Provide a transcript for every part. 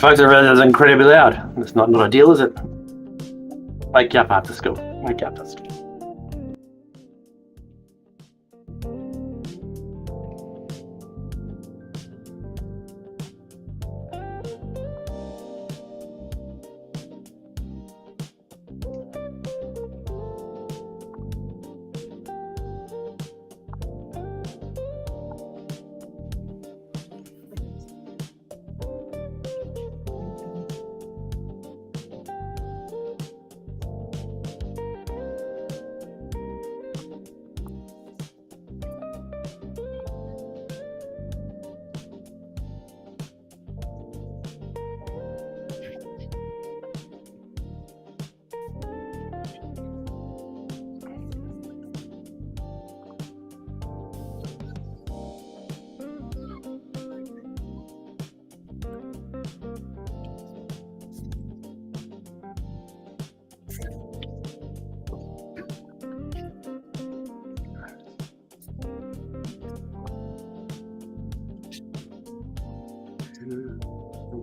folks, it really is incredibly loud. It's not ideal, is it? Wake up after school. Wake up after school.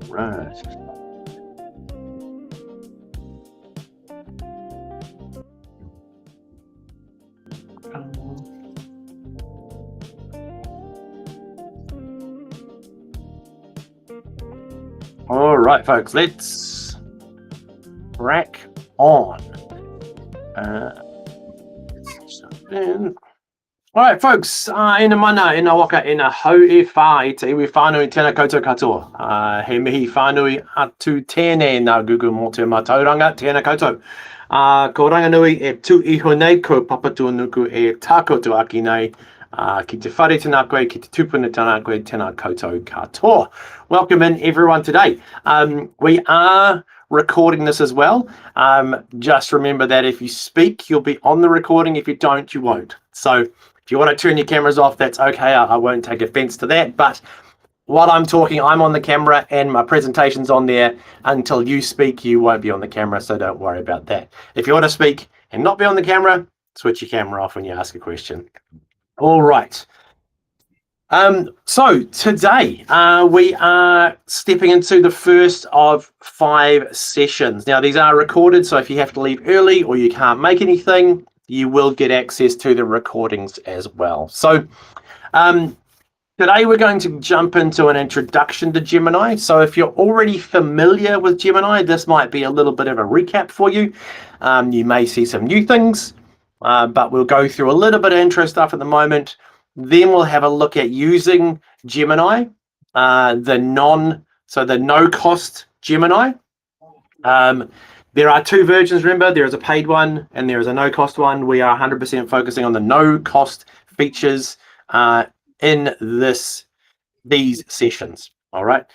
Right. All right, folks, let's crack on. All right, folks, ina mana, ina waka, ina hau e whā i te iwi whānui tēnā koutou katoa. He mihi whānui atu tēnei nā gugu mō te mātauranga, tēnā koutou. Ko ranganui e tu iho nei, ko papatu nuku e tākotu aki nei. Ki te whare tēnā koe, ki te tupuna tēnā koe, tēnā koutou katoa. Welcome in, everyone, today. We are recording this as well. Just remember that if you speak, you'll be on the recording. If you don't, you won't. So if you want to turn your cameras off, that's okay. I won't take offense to that. But while I'm talking, I'm on the camera and my presentation's on there. Until you speak, you won't be on the camera, so don't worry about that. If you want to speak and not be on the camera, switch your camera off when you ask a question. All right. So today we are stepping into the first of 5 sessions. Now, these are recorded, so if you have to leave early or you can't make anything, you will get access to the recordings as well. So today we're going to jump into an introduction to Gemini. So if you're already familiar with Gemini, this might be a little bit of a recap for you. You may see some new things, but we'll go through a little bit of intro stuff at the moment. Then we'll have a look at using Gemini, the no-cost Gemini. There are 2 versions, remember. There is a paid one and there is a no-cost one. We are 100% focusing on the no-cost features in these sessions, all right?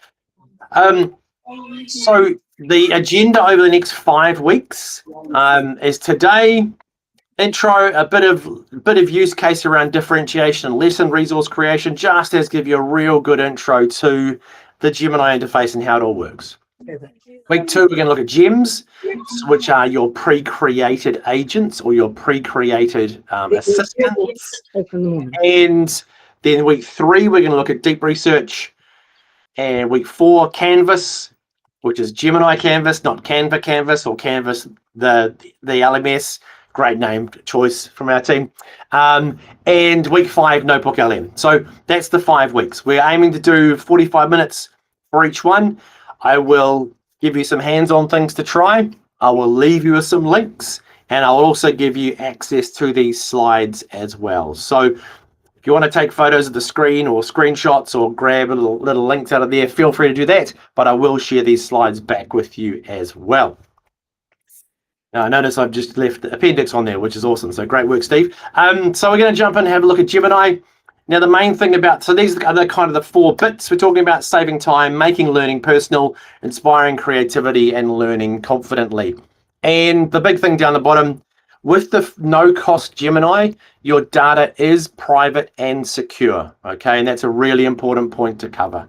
So the agenda over the next 5 weeks is today, intro, a bit of use case around differentiation, lesson resource creation, just as give you a real good intro to the Gemini interface and how it all works. Week 2, we're going to look at gems, which are your pre-created agents or your pre-created assistants. And then week 3, we're going to look at deep research. And week 4, Canvas, which is Gemini Canvas, not Canva Canvas or Canvas, the LMS. Great name choice from our team. And week 5, Notebook LM. So that's the 5 weeks. We're aiming to do 45 minutes for each one. I will give you some hands-on things to try. I will leave you with some links, and I'll also give you access to these slides as well. So if you want to take photos of the screen or screenshots or grab little links out of there, feel free to do that, but I will share these slides back with you as well. Now, notice I've just left the appendix on there, which is awesome. So great work, Steve. So we're going to jump in and have a look at Gemini. Now, the main thing so these are the kind of the 4 bits. We're talking about saving time, making learning personal, inspiring creativity, and learning confidently. And the big thing down the bottom, with the no-cost Gemini, your data is private and secure, okay? And that's a really important point to cover.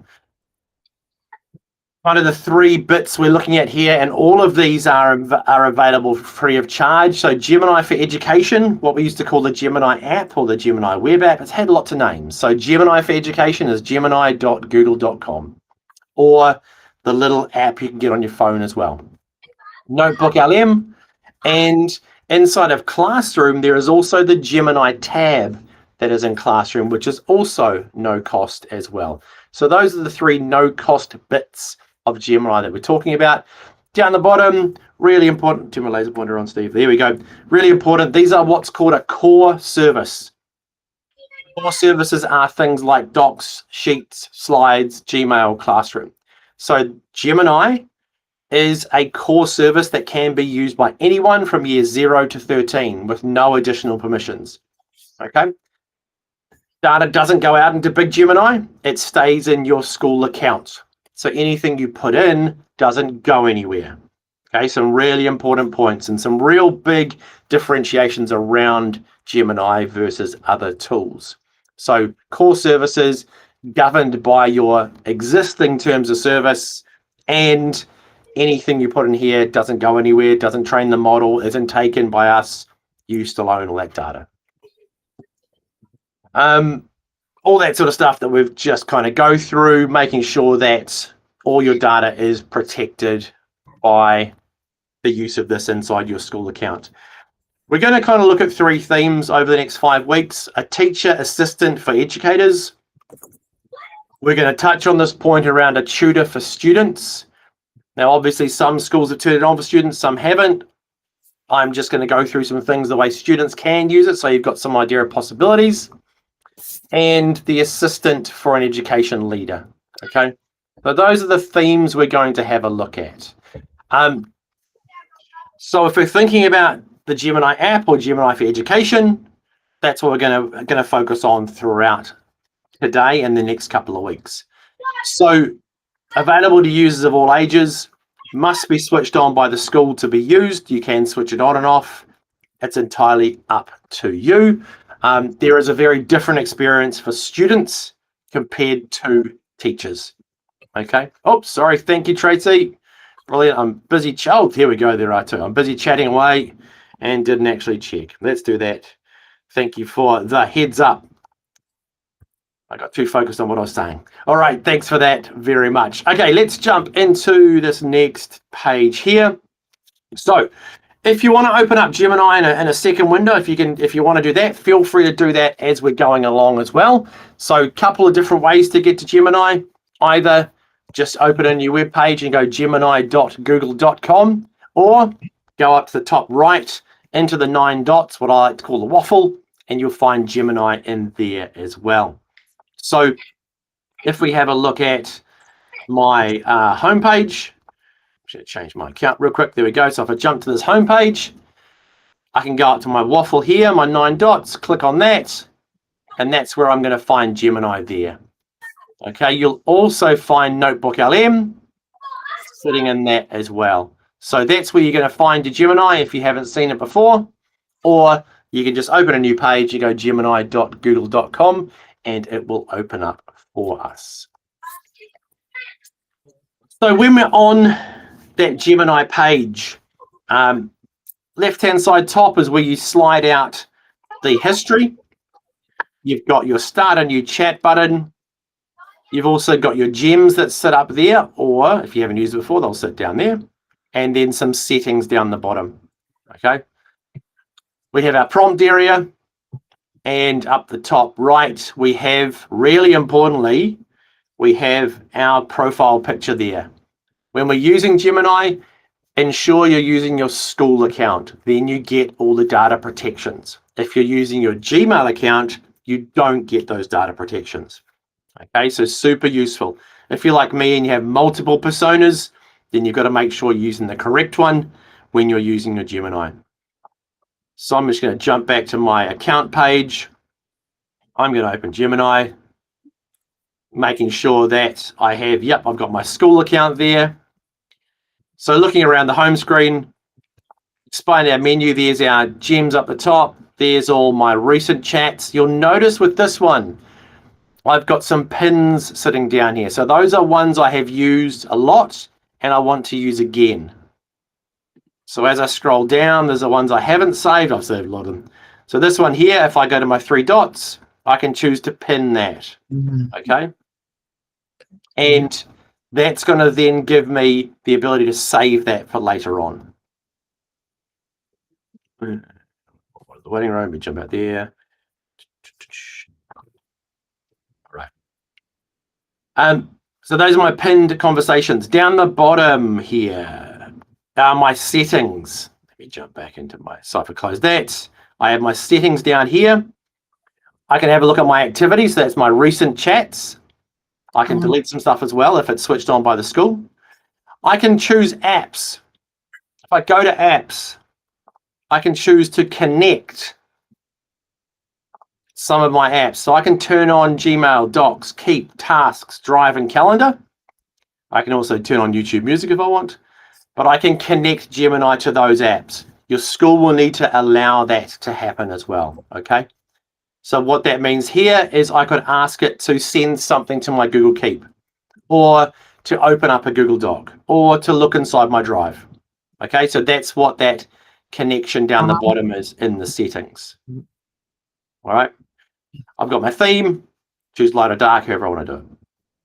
Kind of the 3 bits we're looking at here, and all of these are available free of charge. So Gemini for Education, what we used to call the Gemini app or the Gemini web app, it's had lots of names. So Gemini for Education is gemini.google.com. Or the little app you can get on your phone as well. Notebook LM, and inside of Classroom, there is also the Gemini tab that is in Classroom, which is also no cost as well. So those are the 3 no cost bits of Gemini that we're talking about. Down the bottom, really important. Turn my laser pointer on, Steve. There we go. Really important. These are what's called a core service. Core services are things like Docs, Sheets, Slides, Gmail, Classroom. So Gemini is a core service that can be used by anyone from years 0 to 13 with no additional permissions. Okay. Data doesn't go out into Big Gemini. It stays in your school account. So anything you put in doesn't go anywhere. Okay, some really important points and some real big differentiations around Gemini versus other tools. So core services governed by your existing terms of service, and anything you put in here doesn't go anywhere, doesn't train the model, isn't taken by us. You still own all that data. All that sort of stuff that we've just kind of go through, making sure that all your data is protected by the use of this inside your school account. We're going to kind of look at 3 themes over the next 5 weeks. A teacher assistant for educators. We're going to touch on this point around a tutor for students. Now, obviously, some schools have turned it on for students, some haven't. I'm just going to go through some things the way students can use it, so you've got some idea of possibilities. And the assistant for an education leader. Okay, so those are the themes we're going to have a look at. So if we're thinking about the Gemini app or Gemini for Education, that's what we're going to focus on throughout today and the next couple of weeks. So available to users of all ages, must be switched on by the school to be used. You can switch it on and off. It's entirely up to you. There is a very different experience for students compared to teachers. Okay. Oh, sorry. Thank you, Tracy. Brilliant. I'm busy. Oh, here we go. There are 2. I'm busy chatting away and didn't actually check. Let's do that. Thank you for the heads up. I got too focused on what I was saying. All right. Thanks for that very much. Okay. Let's jump into this next page here. So if you want to open up Gemini in a second window, if you want to do that, feel free to do that as we're going along as well. So a couple of different ways to get to Gemini. Either just open a new web page and go gemini.google.com, or go up to the top right into the 9 dots, what I like to call the waffle, and you'll find Gemini in there as well. So if we have a look at my homepage, should change my account real quick. There we go. So if I jump to this home page, I can go up to my waffle here, my 9 dots, click on that, and that's where I'm going to find Gemini there. Okay, you'll also find Notebook LM sitting in that as well. So that's where you're going to find your Gemini if you haven't seen it before, or you can just open a new page, you go gemini.google.com, and it will open up for us. So when we're on that Gemini page, left-hand side top is where you slide out the history. You've got your start a new chat button. You've also got your gems that sit up there, or if you haven't used it before, they'll sit down there. And then some settings down the bottom. Okay. We have our prompt area, and up the top right, we have, really importantly, we have our profile picture there. When we're using Gemini, ensure you're using your school account. Then you get all the data protections. If you're using your Gmail account, you don't get those data protections. Okay, so super useful. If you're like me and you have multiple personas, then you've got to make sure you're using the correct one when you're using your Gemini. So I'm just going to jump back to my account page. I'm going to open Gemini, making sure that I have, I've got my school account there. So looking around the home screen, explain our menu, there's our gems up the top. There's all my recent chats. You'll notice with this one, I've got some pins sitting down here. So those are ones I have used a lot and I want to use again. So as I scroll down, there's the ones I haven't saved. I've saved a lot of them. So this one here, if I go to my 3 dots, I can choose to pin that. Okay. And That's going to then give me the ability to save that for later on. The waiting room, we jump out there. Right. So those are my pinned conversations. Down the bottom here are my settings. Let me jump back into my Cypher, close that. I have my settings down here. I can have a look at my activities. So that's my recent chats. I can delete some stuff as well if it's switched on by the school. I can choose apps. If I go to apps, I can choose to connect some of my apps. So I can turn on Gmail, Docs, Keep, Tasks, Drive, and Calendar. I can also turn on YouTube Music if I want, but I can connect Gemini to those apps. Your school will need to allow that to happen as well, okay? So what that means here is I could ask it to send something to my Google Keep, or to open up a Google Doc, or to look inside my Drive. Okay, so that's what that connection down the bottom is in the settings. All right, I've got my theme, choose light or dark, however I want to do it.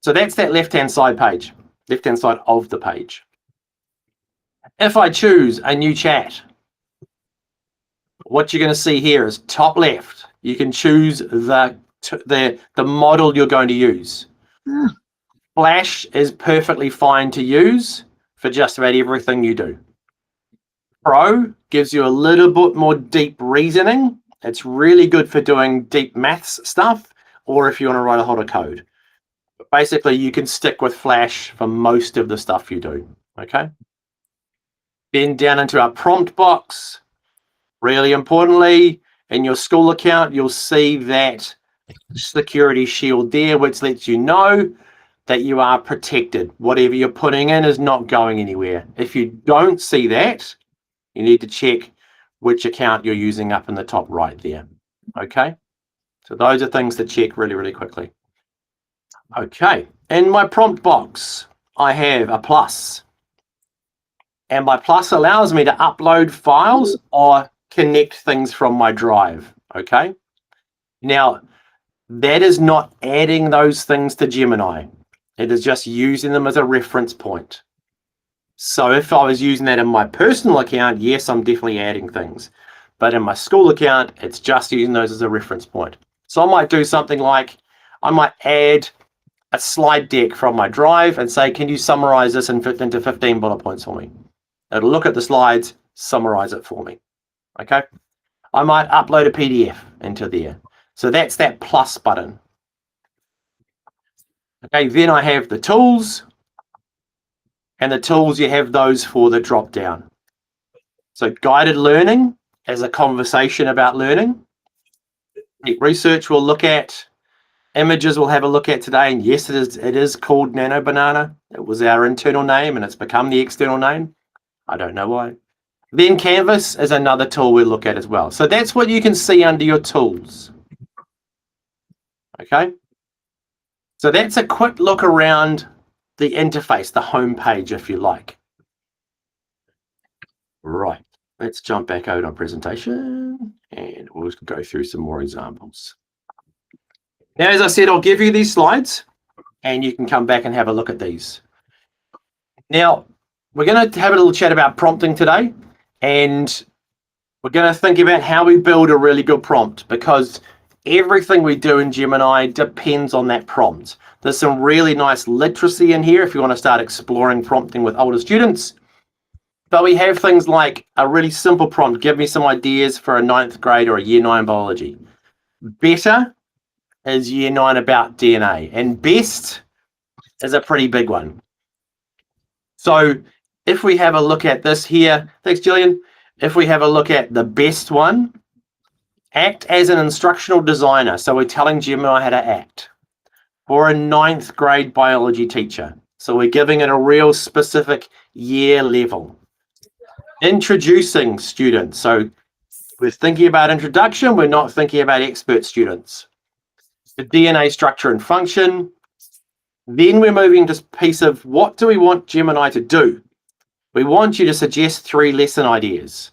So that's that left-hand side page, left-hand side of the page. If I choose a new chat, what you're going to see here is top left, you can choose the model you're going to use. Flash is perfectly fine to use for just about everything you do. Pro gives you a little bit more deep reasoning. It's really good for doing deep maths stuff, or if you want to write a lot of code. But basically, you can stick with Flash for most of the stuff you do, okay? Then down into our prompt box, really importantly, in your school account, you'll see that security shield there, which lets you know that you are protected. Whatever you're putting in is not going anywhere. If you don't see that, you need to check which account you're using up in the top right there. Okay, so those are things to check really, really quickly. Okay, in my prompt box, I have a plus. And my plus allows me to upload files or connect things from my Drive. Okay, now that is not adding those things to Gemini. It is just using them as a reference point. So if I was using that in my personal account, yes, I'm definitely adding things. But in my school account, it's just using those as a reference point. So I might do something like, I might add a slide deck from my Drive and say, can you summarize this into 15 bullet points for me? It'll look at the slides, summarize it for me. Okay. I might upload a PDF into there. So that's that plus button. Okay, then I have the tools. And the tools, you have those for the drop down. So guided learning is a conversation about learning. Research will look at, images we'll have a look at today. And yes, it is called Nano Banana. It was our internal name and it's become the external name. I don't know why. Then Canvas is another tool we'll look at as well. So that's what you can see under your tools. Okay. So that's a quick look around the interface, the home page, if you like. Right, let's jump back out on presentation and we'll just go through some more examples. Now, as I said, I'll give you these slides and you can come back and have a look at these. Now, we're going to have a little chat about prompting today, and we're going to think about how we build a really good prompt, because everything we do in Gemini depends on that prompt. There's some really nice literacy in here if you want to start exploring prompting with older students. But we have things like a really simple prompt, give me some ideas for a 9th grade or a year 9 biology. Better is year 9 about DNA, and best is a pretty big one. So if we have a look at this here, thanks Jillian. If we have a look at the best one, act as an instructional designer. So we're telling Gemini how to act for a 9th grade biology teacher. So we're giving it a real specific year level. Introducing students. So we're thinking about introduction. We're not thinking about expert students. The DNA structure and function. Then we're moving to this piece of what do we want Gemini to do? We want you to suggest 3 lesson ideas.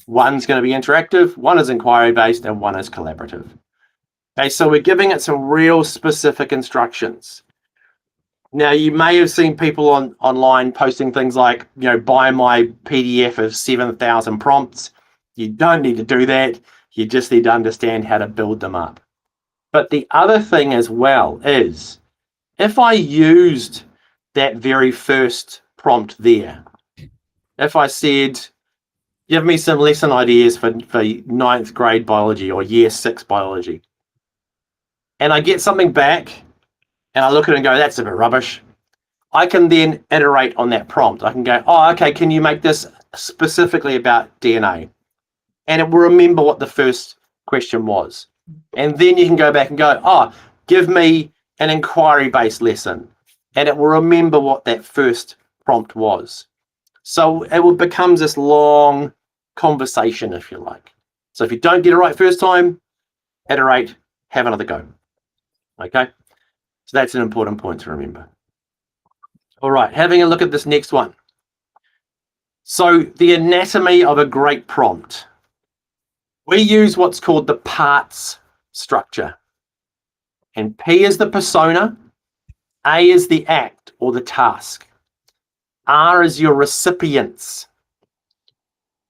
One's going to be interactive, one is inquiry-based, and one is collaborative. Okay, so we're giving it some real specific instructions. Now, you may have seen people online posting things like, buy my PDF of 7,000 prompts. You don't need to do that. You just need to understand how to build them up. But the other thing as well is, if I used that very first prompt there, if I said, give me some lesson ideas for ninth grade biology or year 6 biology, and I get something back and I look at it and go, that's a bit rubbish, I can then iterate on that prompt. I can go, oh, okay, can you make this specifically about DNA? And it will remember what the first question was. And then you can go back and go, oh, give me an inquiry-based lesson. And it will remember what that first prompt was. So it will become this long conversation, if you like. So if you don't get it right first time, iterate, have another go. Okay? So that's an important point to remember. All right, having a look at this next one. So the anatomy of a great prompt. We use what's called the parts structure. And P is the persona, A is the act or the task, R is your recipients,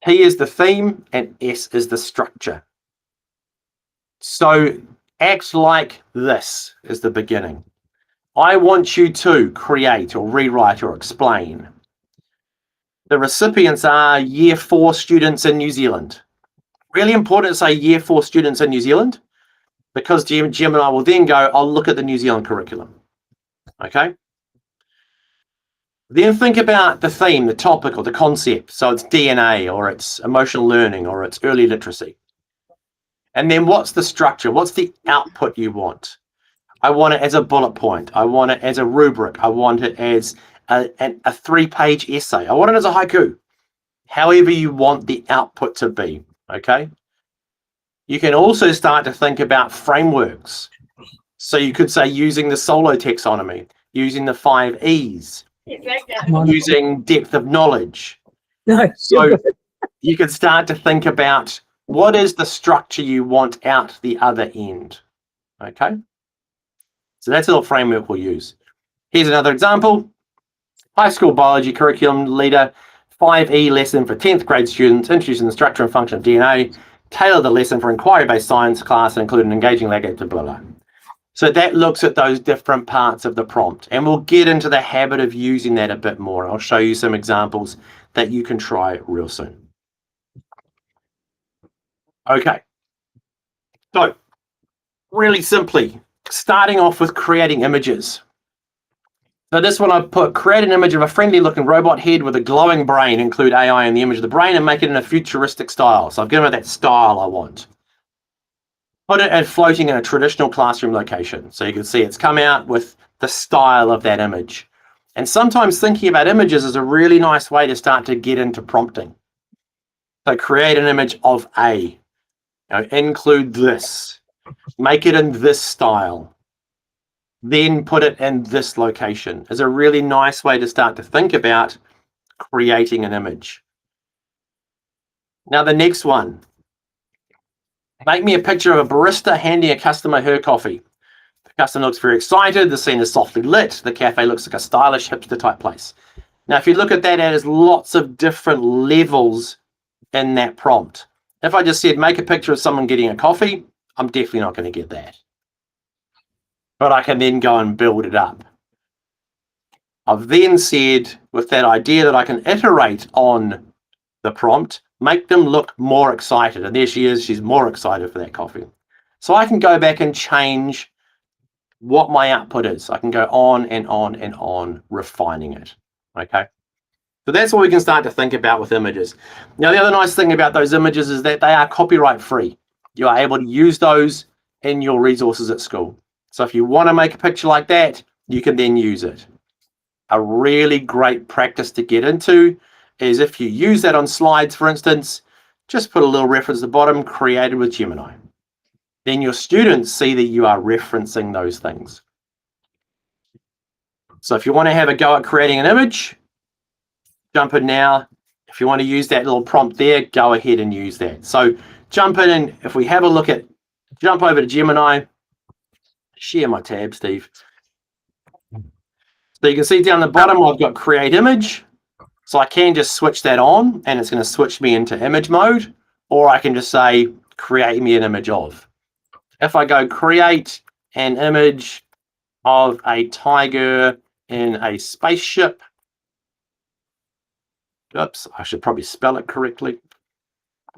P is the theme, and S is the structure. So act like this is the beginning. I want you to create or rewrite or explain. The recipients are year 4 students in New Zealand. Really important to say year 4 students in New Zealand, because Gemini will then go, I'll look at the New Zealand curriculum. Okay? Then think about the theme, the topic, or the concept. So it's DNA, or it's emotional learning, or it's early literacy. And then what's the structure? What's the output you want? I want it as a bullet point. I want it as a rubric. I want it as a 3-page essay. I want it as a haiku. However you want the output to be, okay? You can also start to think about frameworks. So you could say using the solo taxonomy, using the 5 E's, using depth of knowledge. No, so you can start to think about what is the structure you want out the other end, okay? So that's a little framework we'll use. Here's another example. High school biology curriculum leader, 5E lesson for 10th grade students, introducing the structure and function of DNA, tailor the lesson for inquiry-based science class and include an engaging lag to blah, blah. So that looks at those different parts of the prompt, and we'll get into the habit of using that a bit more. I'll show you some examples that you can try real soon. Okay. So really simply, starting off with creating images. So this one I've put, create an image of a friendly looking robot head with a glowing brain, include AI in the image of the brain and make it in a futuristic style. So I've given it that style I want. Put it at floating in a traditional classroom location. So you can see it's come out with the style of that image. And sometimes thinking about images is a really nice way to start to get into prompting. So create an image of A. Include this. Make it in this style. Then put it in this location is a really nice way to start to think about creating an image. Now the next one, make me a picture of a barista handing a customer her coffee. The customer looks very excited, the scene is softly lit, the cafe looks like a stylish hipster type place. Now if you look at that, there's lots of different levels in that prompt. If I just said make a picture of someone getting a coffee, I'm definitely not going to get that. But I can then go and build it up. I've then said, with that idea that I can iterate on the prompt, make them look more excited. And there she is, she's more excited for that coffee. So I can go back and change what my output is. I can go on and on and on, refining it, okay? So that's what we can start to think about with images. Now, the other nice thing about those images is that they are copyright free. You are able to use those in your resources at school. So if you want to make a picture like that, you can then use it. A really great practice to get into is if you use that on slides, for instance, just put a little reference at the bottom, created with Gemini. Then your students see that you are referencing those things. So if you want to have a go at creating an image, jump in now. If you want to use that little prompt there, go ahead and use that. So jump in, and if we have a look at, jump over to Gemini, share my tab, Steve. So you can see down the bottom, I've got create image. So I can just switch that on and it's going to switch me into image mode, or I can just say, create me an image of. If I go create an image of a tiger in a spaceship. Oops, I should probably spell it correctly.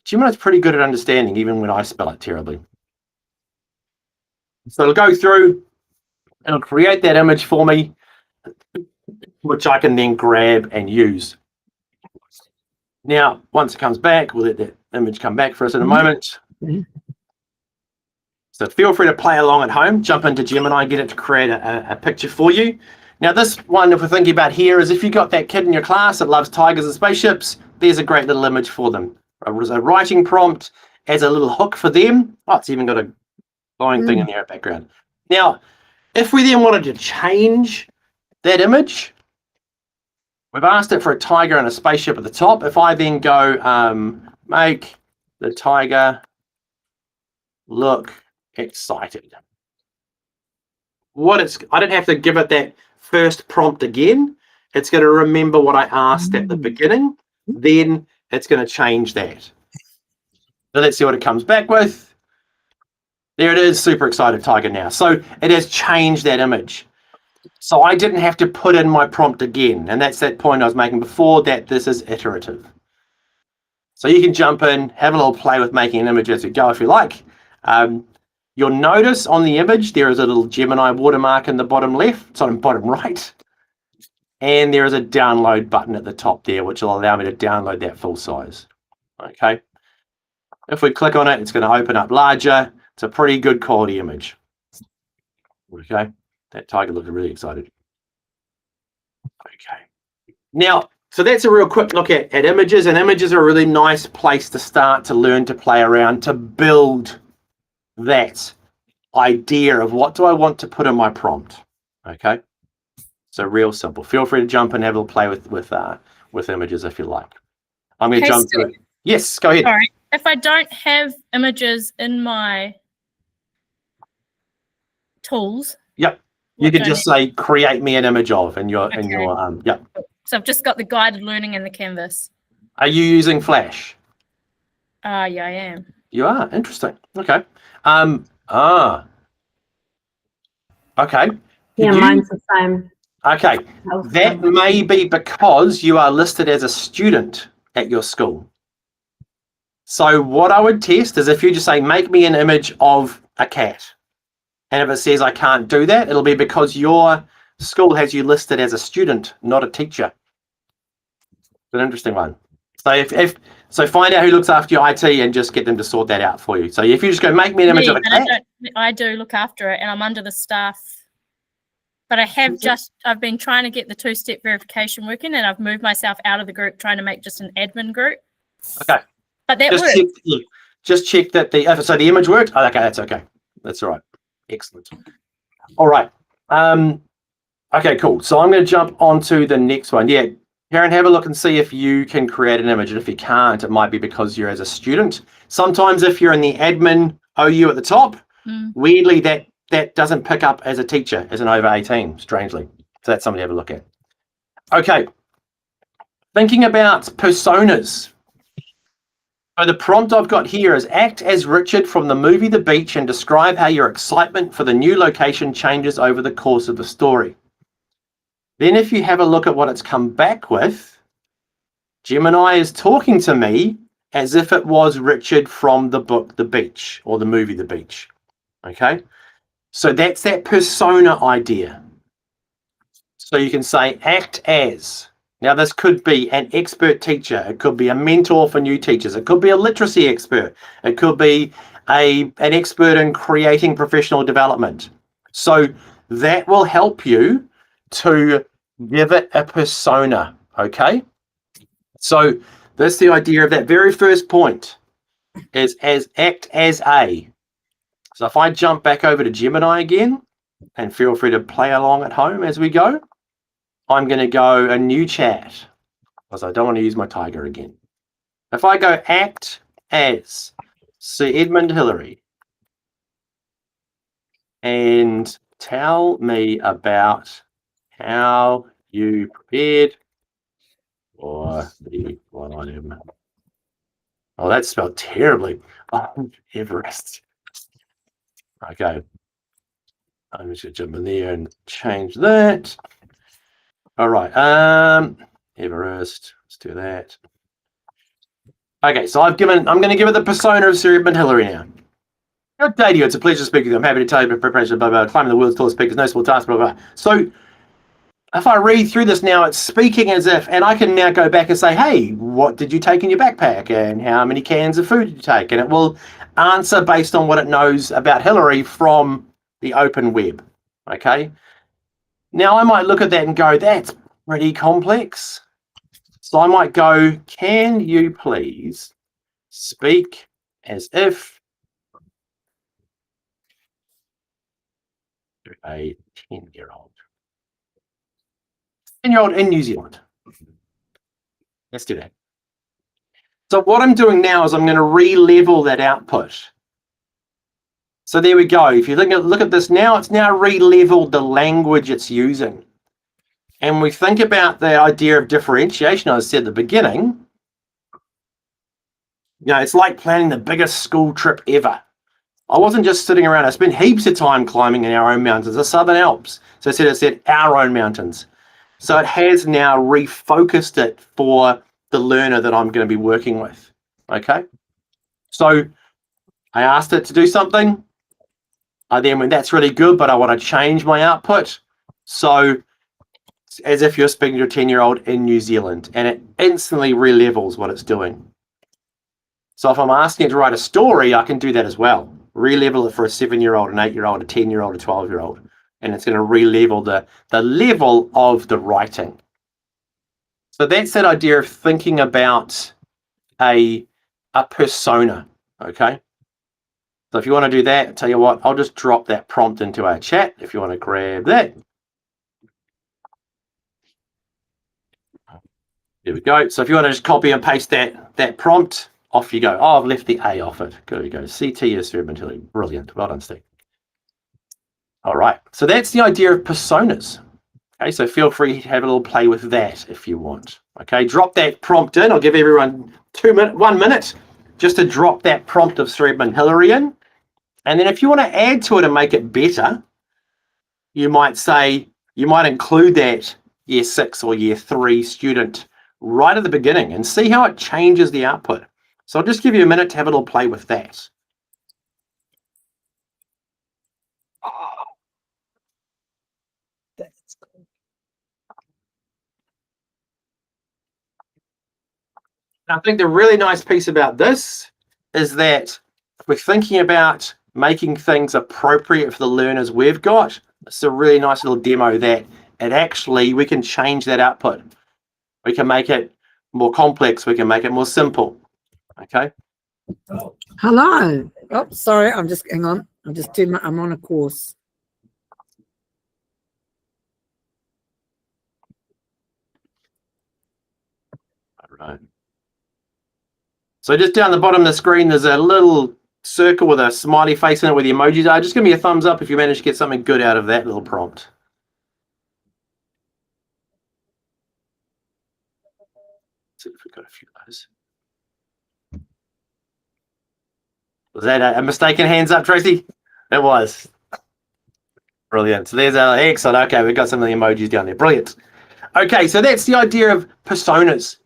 Gemini's pretty good at understanding, even when I spell it terribly. So it'll go through, it'll create that image for me, which I can then grab and use. Now, once it comes back, we'll let that image come back for us in a moment. So feel free to play along at home, jump into Gemini, get it to create a picture for you. Now this one, if we're thinking about here, is if you've got that kid in your class that loves tigers and spaceships, there's a great little image for them. A writing prompt as a little hook for them. Oh, it's even got a glowing thing in the background. Now, if we then wanted to change that image, we've asked it for a tiger and a spaceship at the top. If I then go make the tiger look excited. I don't have to give it that first prompt again. It's going to remember what I asked at the beginning. Then it's going to change that. So let's see what it comes back with. There it is, super excited tiger now. So it has changed that image. So I didn't have to put in my prompt again. And that's that point I was making before, that this is iterative. So you can jump in, have a little play with making an image as you go if you like. You'll notice on the image, there is a little Gemini watermark in the bottom left, sorry, bottom right. And there is a download button at the top there, which will allow me to download that full size. Okay. If we click on it, it's going to open up larger. It's a pretty good quality image. Okay. That tiger looked really excited. Okay. Now, so that's a real quick look at images, and images are a really nice place to start to learn to play around, to build that idea of what do I want to put in my prompt. Okay. So real simple. Feel free to jump and have a little play with images if you like. I'm going to jump to it. Yes, go ahead. Sorry. If I don't have images in my tools. Yep. You can just say create me an image of in your yep. So I've just got the guided learning in the canvas. Are you using Flash? Yeah, I am. You are. Interesting. Okay. Okay. Yeah, mine's the same. Okay. That may be because you are listed as a student at your school. So what I would test is if you just say, make me an image of a cat. And if it says I can't do that, it'll be because your school has you listed as a student, not a teacher. It's an interesting one. So so find out who looks after your IT and just get them to sort that out for you. So if you just go make me an image of a cat. I do look after it, and I'm under the staff. But I've been trying to get the two-step verification working, and I've moved myself out of the group, trying to make just an admin group. Okay. But that works. Just check that so the image worked. Oh, okay, that's okay. That's all right. Excellent. All right. Okay, cool. So I'm going to jump onto the next one. Yeah, Karen, have a look and see if you can create an image. And if you can't, it might be because you're as a student. Sometimes if you're in the admin OU at the top, weirdly that doesn't pick up as a teacher, as an over 18, strangely. So that's something to have a look at. Okay. Thinking about personas. So the prompt I've got here is act as Richard from the movie The Beach and describe how your excitement for the new location changes over the course of the story. Then if you have a look at what it's come back with, Gemini is talking to me as if it was Richard from the book The Beach or the movie The Beach. Okay, so that's that persona idea. So you can say act as. Now this could be an expert teacher. It could be a mentor for new teachers. It could be a literacy expert. It could be an expert in creating professional development. So that will help you to give it a persona, okay? So that's the idea of that very first point, is as act as a. So if I jump back over to Gemini again, and feel free to play along at home as we go, I'm going to go a new chat, because I don't want to use my tiger again. If I go act as Sir Edmund Hillary, and tell me about how you prepared for the climb. Oh, that's spelled terribly. Oh, Everest. Okay. I'm just going to jump in there and change that. All right. Everest. Let's do that. Okay, so I'm going to give it the persona of Sir Edmund Hillary now. Good day to you. It's a pleasure to speak with you. I'm happy to tell you about preparation, blah, blah, blah, climbing the world's tallest peak is no small task, blah, blah. So if I read through this now, it's speaking as if, and I can now go back and say, hey, what did you take in your backpack? And how many cans of food did you take? And it will answer based on what it knows about Hillary from the open web. Okay. Now I might look at that and go, that's pretty complex. So I might go, can you please speak as if a 10-year-old. 10-year-old in New Zealand. Let's do that. So what I'm doing now is I'm going to re-level that output. So there we go. If you look at this now, it's now re-leveled the language it's using. And we think about the idea of differentiation, I said at the beginning. You know, it's like planning the biggest school trip ever. I wasn't just sitting around. I spent heaps of time climbing in our own mountains, the Southern Alps. So it said our own mountains. So it has now refocused it for the learner that I'm going to be working with. Okay. So I asked it to do something. I then went, that's really good, but I want to change my output. So as if you're speaking to a 10-year-old in New Zealand, and it instantly re-levels what it's doing. So if I'm asking it to write a story, I can do that as well. Re-level it for a 7-year-old, an 8-year-old, a 10-year-old, a 12-year-old. And it's going to re-level the level of the writing. So that's that idea of thinking about a persona, okay? So if you want to do that, tell you what, I'll just drop that prompt into our chat if you want to grab that. There we go. So if you want to just copy and paste that prompt, off you go. Oh, I've left the A off it. There we go. CT is Serpentily. Brilliant. Well done, Steve. All right. So that's the idea of personas. Okay, so feel free to have a little play with that if you want. Okay, drop that prompt in. I'll give everyone 1 minute just to drop that prompt of Sir Edmund Hillary in. And then if you want to add to it and make it better, you might include that year 6 or year 3 student right at the beginning and see how it changes the output. So I'll just give you a minute to have a little play with that. That's cool. I think the really nice piece about this is that we're thinking about making things appropriate for the learners we've got. It's a really nice little demo that we can change that output. We can make it more complex. We can make it more simple. Okay. Hello. Oh, sorry. Hang on. I'm on a course. All right. So just down the bottom of the screen, there's a little circle with a smiley face in it where the emojis are. Just give me a thumbs up if you manage to get something good out of that little prompt. Let's see if we've got a few of those. Was that a mistaken hands up, Tracy? It was. Brilliant. So there's our excellent. Okay, we've got some of the emojis down there. Brilliant. Okay, so that's the idea of personas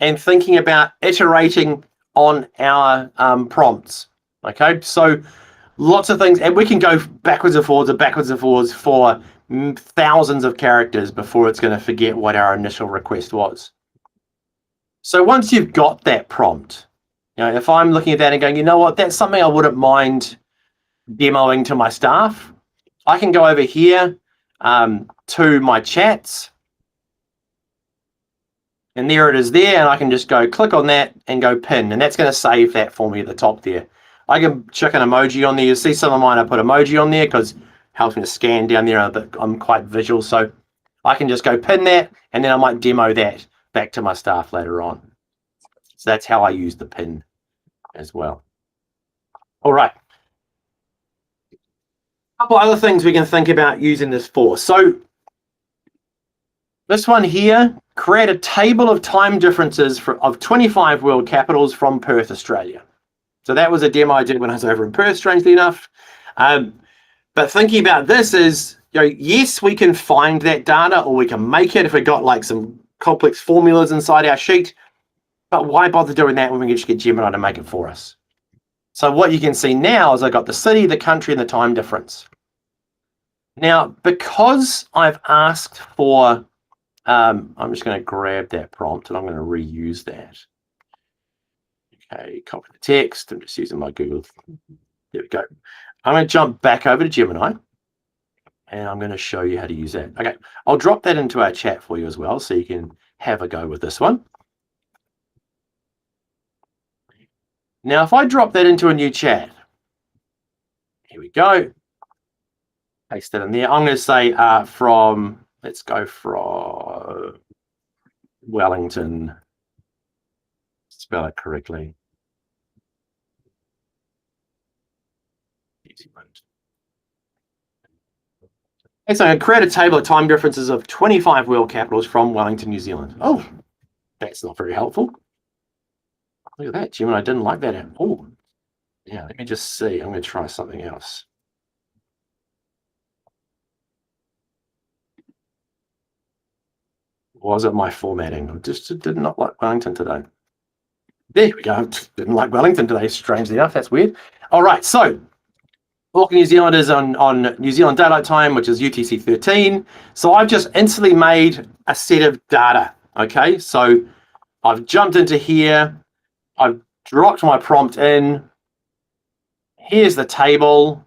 and thinking about iterating on our prompts. Okay, so lots of things, and we can go backwards and forwards for thousands of characters before it's going to forget what our initial request was. So once you've got that prompt, you know, if I'm looking at that and going, you know what, that's something I wouldn't mind demoing to my staff, I can go over here to my chats. And there it is there, and I can just go click on that and go pin, and that's going to save that for me at the top there. I can chuck an emoji on there. You see some of mine, I put emoji on there because it helps me to scan down there. I'm quite visual, so I can just go pin that, and then I might demo that back to my staff later on. So that's how I use the pin as well. All right. A couple other things we can think about using this for. So This one here, create a table of time differences of 25 world capitals from Perth, Australia. So that was a demo I did when I was over in Perth, strangely enough. But thinking about this is, yes, we can find that data or we can make it if we got like some complex formulas inside our sheet, but why bother doing that when we can just get Gemini to make it for us? So what you can see now is I got the city, the country, and the time difference. Now, because I've asked for, I'm just going to grab that prompt and I'm going to reuse that. Okay, copy the text. I'm just using my Google. There we go. I'm going to jump back over to Gemini and I'm going to show you how to use that. Okay, I'll drop that into our chat for you as well so you can have a go with this one. Now, if I drop that into a new chat, here we go. Paste it in there. I'm going to say let's go from Wellington. Spell it correctly. New Zealand. Okay, so I'm going to create a table of time differences of 25 world capitals from Wellington, New Zealand. Oh, that's not very helpful. Look at that, Gemini didn't like that. Oh, yeah, let me just see. I'm going to try something else. Was it my formatting? I just did not like Wellington today. There we go. Didn't like Wellington today, strangely enough. That's weird. All right, so Auckland, New Zealand is on New Zealand Daylight Time, which is UTC 13. So I've just instantly made a set of data. Okay, so I've jumped into here. I've dropped my prompt in. Here's the table.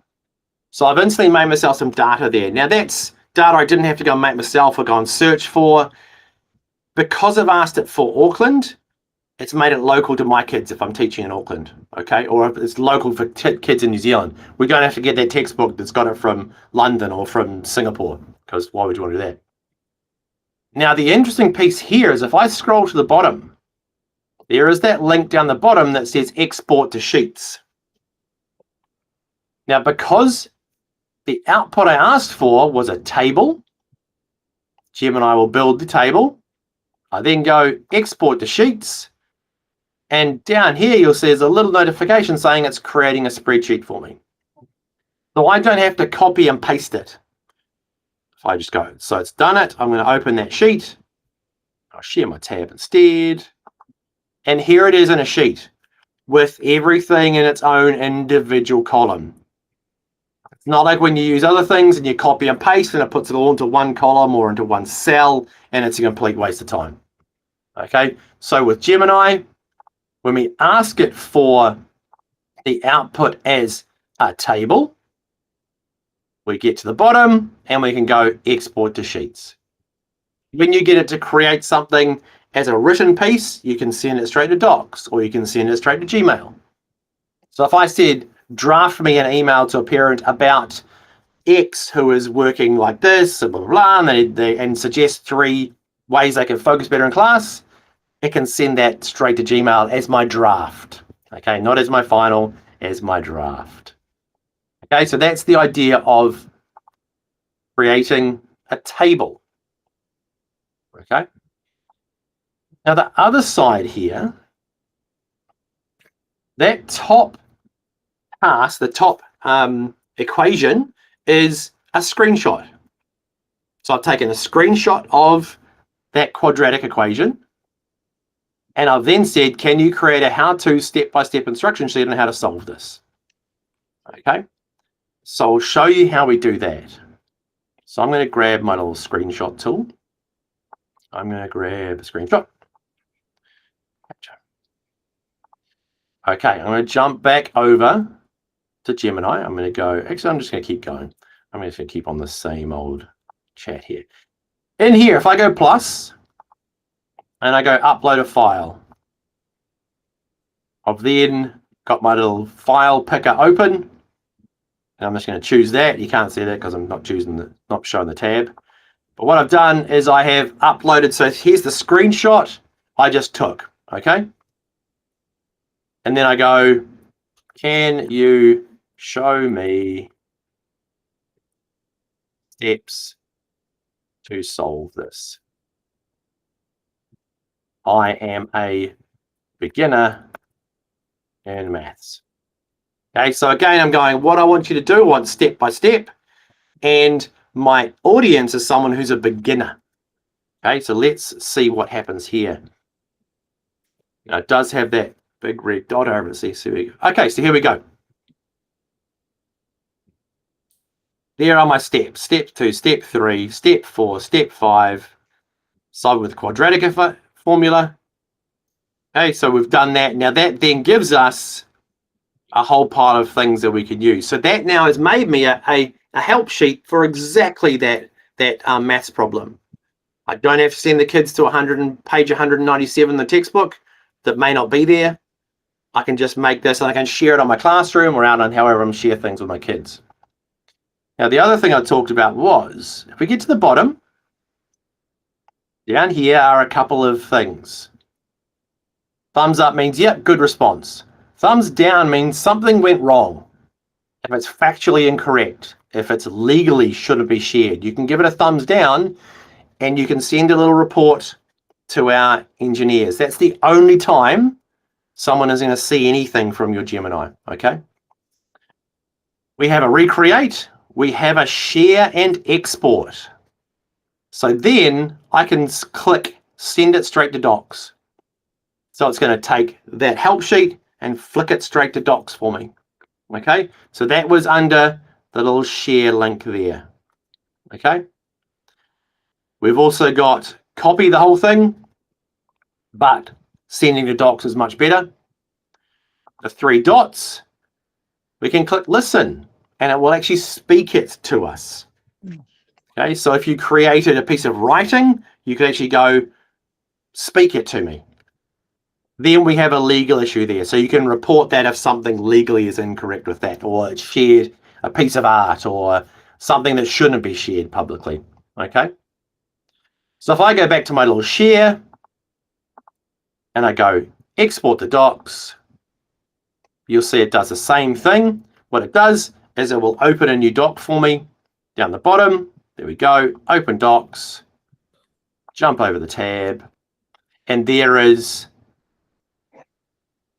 So I've instantly made myself some data there. Now that's data I didn't have to go and make myself or go and search for. Because I've asked it for Auckland, it's made it local to my kids if I'm teaching in Auckland, okay? Or if it's local for kids in New Zealand. We don't have to get that textbook that's got it from London or from Singapore, because why would you want to do that? Now, the interesting piece here is if I scroll to the bottom, there is that link down the bottom that says export to sheets. Now, because the output I asked for was a table, Gemini will build the table. I then go export to sheets. And down here, you'll see there's a little notification saying it's creating a spreadsheet for me. So I don't have to copy and paste it. If I just go, so it's done it. I'm going to open that sheet. I'll share my tab instead. And here it is in a sheet with everything in its own individual column. It's not like when you use other things and you copy and paste and it puts it all into one column or into one cell and it's a complete waste of time. Okay, so with Gemini, when we ask it for the output as a table, we get to the bottom and we can go export to sheets. When you get it to create something as a written piece, you can send it straight to Docs or you can send it straight to Gmail. So if I said, draft me an email to a parent about X who is working like this, blah, blah, blah, and suggest 3 ways they can focus better in class, it can send that straight to Gmail as my draft. Okay, not as my final, as my draft. Okay, so that's the idea of creating a table. Okay. Now the other side here, that top task, the top equation is a screenshot. So I've taken a screenshot of that quadratic equation and I've then said, can you create a how-to step-by-step instruction sheet on how to solve this? Okay, so I'll show you how we do that. So I'm going to grab my little screenshot tool. I'm going to grab a screenshot. Okay, I'm going to jump back over to Gemini. I'm going to go, actually, I'm just going to keep going. I'm just going to keep on the same old chat here. In here, if I go plus, and I go upload a file, I've then got my little file picker open, and I'm just going to choose that. You can't see that because I'm not showing the tab. But what I've done is I have uploaded, so here's the screenshot I just took, okay? And then I go, can you show me steps to solve this? I am a beginner in maths. Okay, so again, I'm going, what I want you to do, I want step by step, and my audience is someone who's a beginner. Okay, so let's see what happens here. Now, it does have that big red dot over it. See, so we go. Okay, so here we go. There are my steps. Step 2, step 3, step 4, step 5. Solve with quadratic formula. Okay, so we've done that. Now that then gives us a whole pile of things that we can use. So that now has made me a help sheet for exactly that maths problem. I don't have to send the kids to page 197 in the textbook that may not be there. I can just make this and I can share it on my classroom or out on however I'm share things with my kids. Now the other thing I talked about was, if we get to the bottom, down here are a couple of things. Thumbs up means, yep, good response. Thumbs down means something went wrong. If it's factually incorrect, if it's legally shouldn't be shared, you can give it a thumbs down and you can send a little report to our engineers. That's the only time someone is going to see anything from your Gemini, okay? We have a recreate, we have a share and export. So then I can click send it straight to docs. So it's going to take that help sheet and flick it straight to docs for me. Okay, so that was under the little share link there. Okay, we've also got copy the whole thing, but sending to docs is much better. The 3 dots, we can click listen and it will actually speak it to us. Okay, so if you created a piece of writing, you can actually go speak it to me. Then we have a legal issue there. So you can report that if something legally is incorrect with that, or it's shared a piece of art or something that shouldn't be shared publicly. Okay. So if I go back to my little share and I go export the docs, you'll see it does the same thing. What it does is it will open a new doc for me down the bottom. There we go. Open docs, jump over the tab, and there is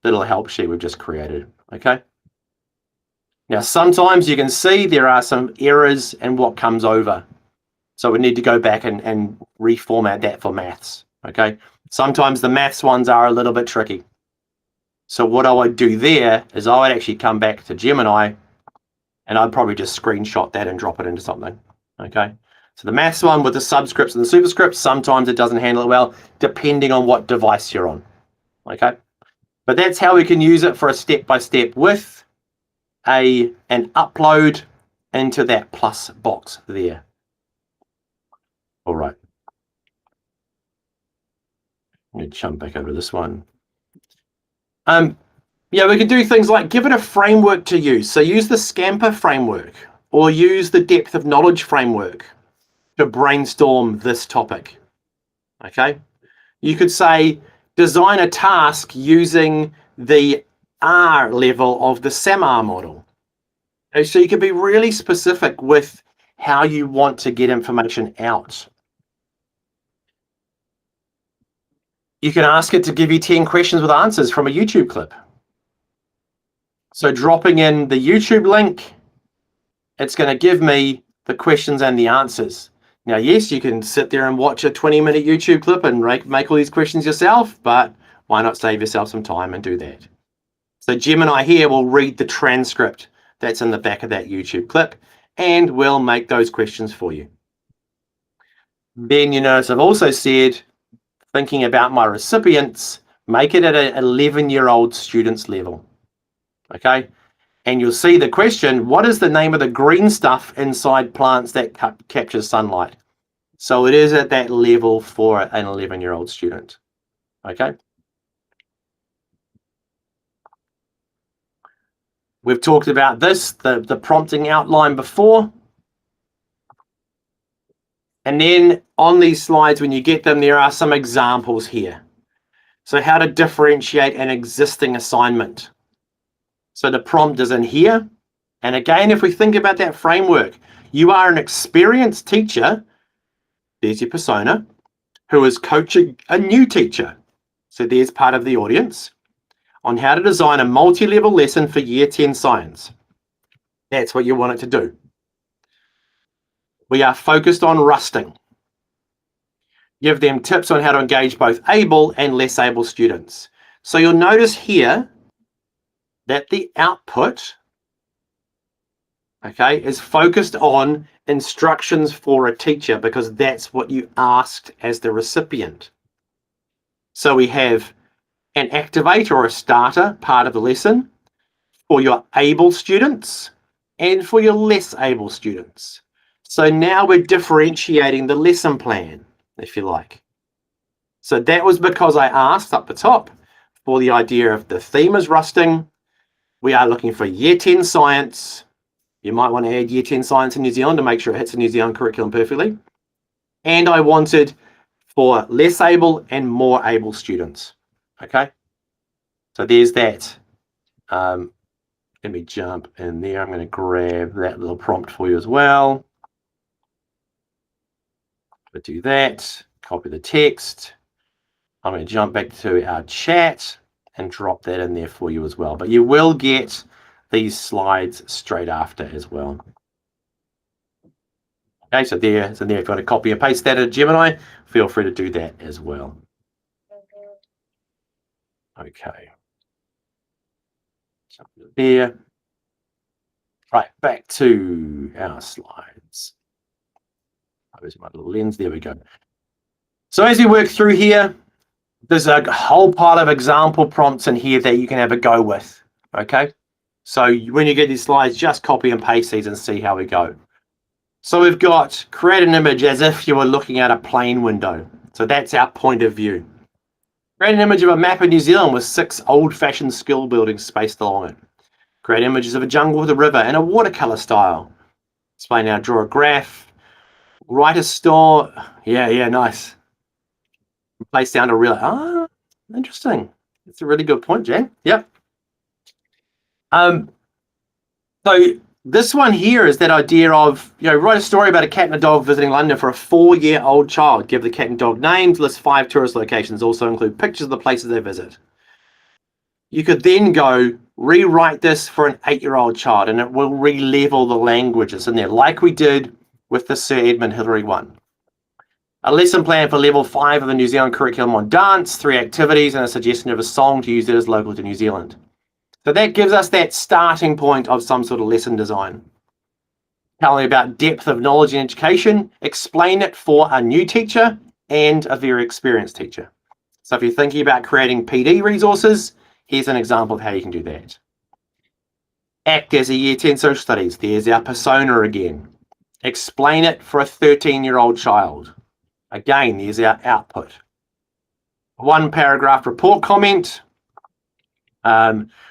little help sheet we've just created. Okay. Now, sometimes you can see there are some errors in what comes over. So we need to go back and reformat that for maths. Okay. Sometimes the maths ones are a little bit tricky. So what I would do there is I would actually come back to Gemini and I'd probably just screenshot that and drop it into something. Okay. So the maths one with the subscripts and the superscripts, sometimes it doesn't handle it well, depending on what device you're on. Okay. But that's how we can use it for a step-by-step with an upload into that plus box there. All right. Let me jump back over to this one. Yeah, we can do things like give it a framework to use. So use the Scamper framework or use the depth of knowledge framework to brainstorm this topic. Okay. You could say, design a task using the R level of the SAMR model. Okay, so you can be really specific with how you want to get information out. You can ask it to give you 10 questions with answers from a YouTube clip. So dropping in the YouTube link, it's going to give me the questions and the answers. Now, yes, you can sit there and watch a 20-minute YouTube clip and make all these questions yourself, but why not save yourself some time and do that? So Gemini here will read the transcript that's in the back of that YouTube clip and will make those questions for you. Then you notice I've also said, thinking about my recipients, make it at an 11-year-old student's level. Okay? And you'll see the question, what is the name of the green stuff inside plants that captures sunlight? So it is at that level for an 11-year-old student. Okay. We've talked about this, the prompting outline before. And then on these slides, when you get them, there are some examples here. So how to differentiate an existing assignment. So the prompt is in here. And again, if we think about that framework, you are an experienced teacher, there's your persona, who is coaching a new teacher. So there's part of the audience on how to design a multi-level lesson for Year 10 Science. That's what you want it to do. We are focused on rusting. Give them tips on how to engage both able and less able students. So you'll notice here that the output, okay, is focused on instructions for a teacher because that's what you asked as the recipient. So we have an activator or a starter part of the lesson for your able students and for your less able students. So now we're differentiating the lesson plan, if you like. So that was because I asked up the top for the idea of the theme is rusting. We are looking for Year 10 Science. You might want to add Year 10 Science in New Zealand to make sure it hits the New Zealand curriculum perfectly. And I wanted for less able and more able students. Okay, so there's that. Let me jump in there. I'm going to grab that little prompt for you as well. But do that, copy the text. I'm going to jump back to our chat and drop that in there for you as well. But you will get these slides straight after as well. Okay, so there, if you want to copy and paste that in Gemini, feel free to do that as well. Okay. Jump there. Right, back to our slides. Where's my little lens? There we go. So as we work through here, there's a whole pile of example prompts in here that you can have a go with. Okay, so when you get these slides, just copy and paste these and see how we go. So we've got create an image as if you were looking at a plane window. So that's our point of view. Create an image of a map of New Zealand with 6 old-fashioned school buildings spaced along it. Create images of a jungle with a river in a watercolor style. Explain how to draw a graph. Write a store. Yeah, nice. Place down a real. Interesting. That's a really good point, Jan. Yep. So this one here is that idea of, write a story about a cat and a dog visiting London for a 4-year-old child. Give the cat and dog names, list 5 tourist locations, also include pictures of the places they visit. You could then go rewrite this for an 8-year-old child and it will re-level the languages in there like we did with the Sir Edmund Hillary one. A lesson plan for level 5 of the New Zealand curriculum on dance, 3 activities and a suggestion of a song to use that is local to New Zealand. So that gives us that starting point of some sort of lesson design. Tell me about depth of knowledge in education, explain it for a new teacher and a very experienced teacher. So if you're thinking about creating PD resources, here's an example of how you can do that. Act as a Year 10 social studies. There's our persona again. Explain it for a 13-year-old child. Again, there's our output. 1 paragraph report comment.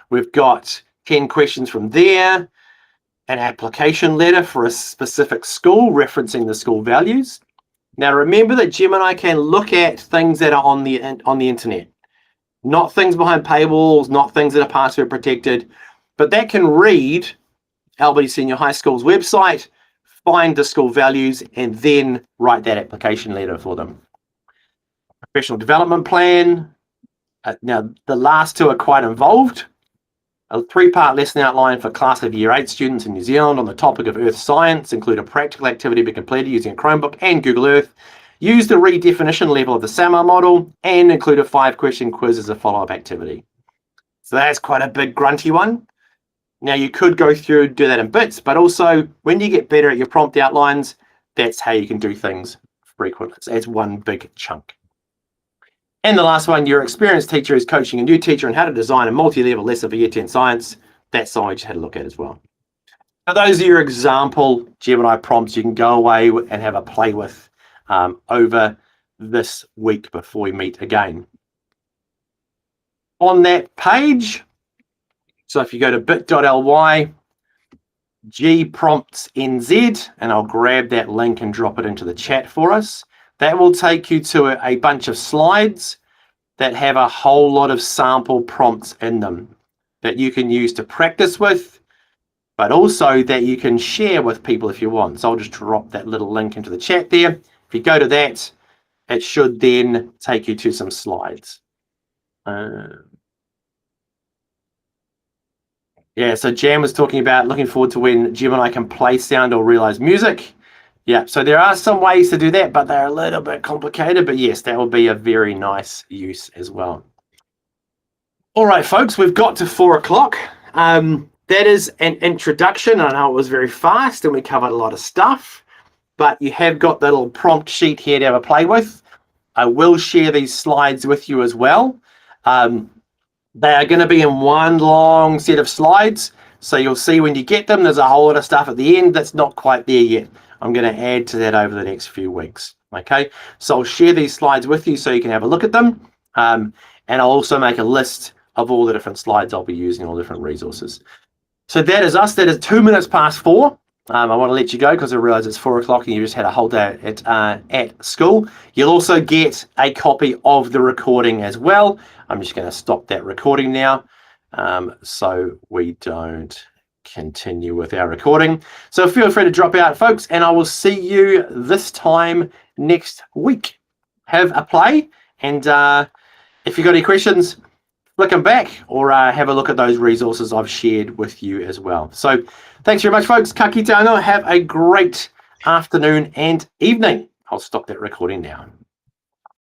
We've got 10 questions from there. An application letter for a specific school referencing the school values. Now remember that Gemini can look at things that are on the internet. Not things behind paywalls, not things that are password protected, but that can read Albany Senior High School's website, find the school values, and then write that application letter for them. Professional development plan. Now, the last 2 are quite involved. A 3-part lesson outline for class of Year 8 students in New Zealand on the topic of earth science, include a practical activity to be completed using a Chromebook and Google Earth. Use the redefinition level of the SAMR model and include a 5-question quiz as a follow-up activity. So that's quite a big grunty one. Now you could go through and do that in bits, but also when you get better at your prompt outlines, that's how you can do things frequently. So it's one big chunk. And the last one, your experienced teacher is coaching a new teacher on how to design a multi-level lesson for Year 10 Science. That's something we just had a look at as well. Now those are your example Gemini prompts you can go away and have a play with over this week before we meet again. On that page, so if you go to bit.ly, gpromptsnz, and I'll grab that link and drop it into the chat for us, that will take you to a bunch of slides that have a whole lot of sample prompts in them that you can use to practice with, but also that you can share with people if you want. So I'll just drop that little link into the chat there. If you go to that, it should then take you to some slides. Yeah, so Jan was talking about looking forward to when Gemini can play sound or realize music. Yeah, so there are some ways to do that, but they're a little bit complicated. But yes, that would be a very nice use as well. All right, folks, we've got to 4 o'clock. That is an introduction. I know it was very fast and we covered a lot of stuff, but you have got the little prompt sheet here to have a play with. I will share these slides with you as well. They are going to be in one long set of slides. So you'll see when you get them, there's a whole lot of stuff at the end that's not quite there yet. I'm going to add to that over the next few weeks. Okay, so I'll share these slides with you so you can have a look at them. And I'll also make a list of all the different slides I'll be using, all different resources. So that is us. That is 2 minutes past 4. I want to let you go because I realize it's 4 o'clock and you just had a whole day at school. You'll also get a copy of the recording as well. I'm just going to stop that recording now so we don't continue with our recording. So feel free to drop out, folks, and I will see you this time next week. Have a play, and if you've got any questions, flick them back or have a look at those resources I've shared with you as well. So thanks very much, folks. Ka kite anō. Have a great afternoon and evening. I'll stop that recording now.